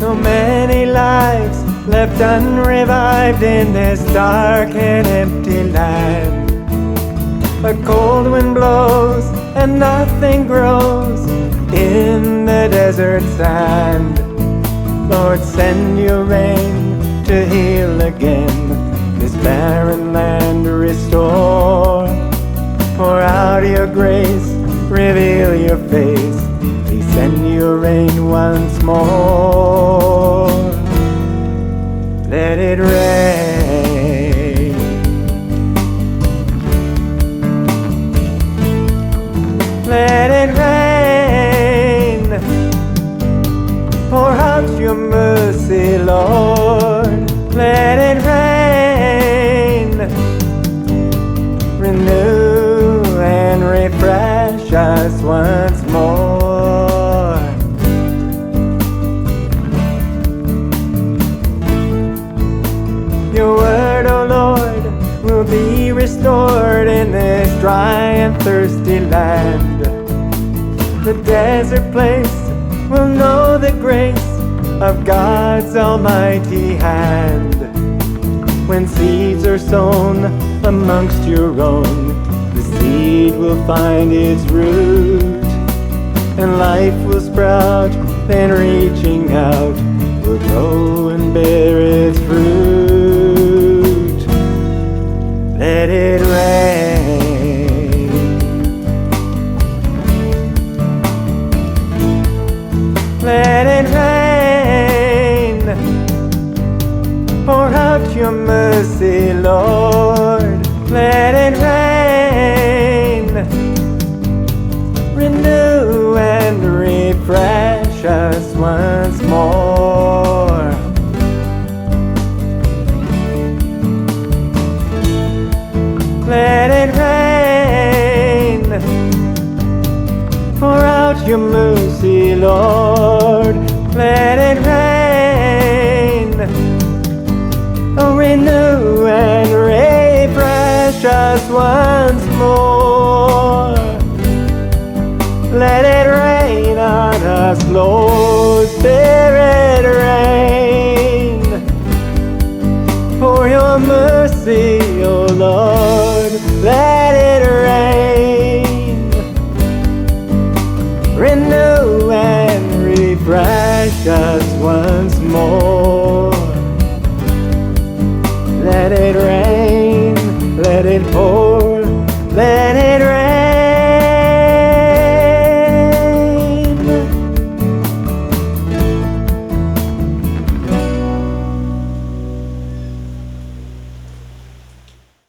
So many lives left unrevived in this dark and empty land. A cold wind blows and nothing grows in the desert sand. Lord, send your rain to heal again this barren land, restore. Pour out your grace, reveal your face, please send your rain once more. Let it rain. Let it rain. Pour out your mercy, Lord. Let it rain. Renew and refresh us once more. Your word, O Lord, will be restored in this dry and thirsty land. The desert place will know the grace of God's almighty hand. When seeds are sown amongst your own, the seed will find its root, and life will sprout, then reaching out, will grow and bear its fruit. Let it rain. Let it rain. Pour out your mercy, Lord. Let it rain. Renew and refresh us once more. Let it rain. Pour out your mercy, Lord. Let it rain. Oh, renew and refresh us once more. Let it rain on us, Lord. Spirit, rain. For your mercy, O Lord, let it rain. Renew and refresh us once more. Let it rain.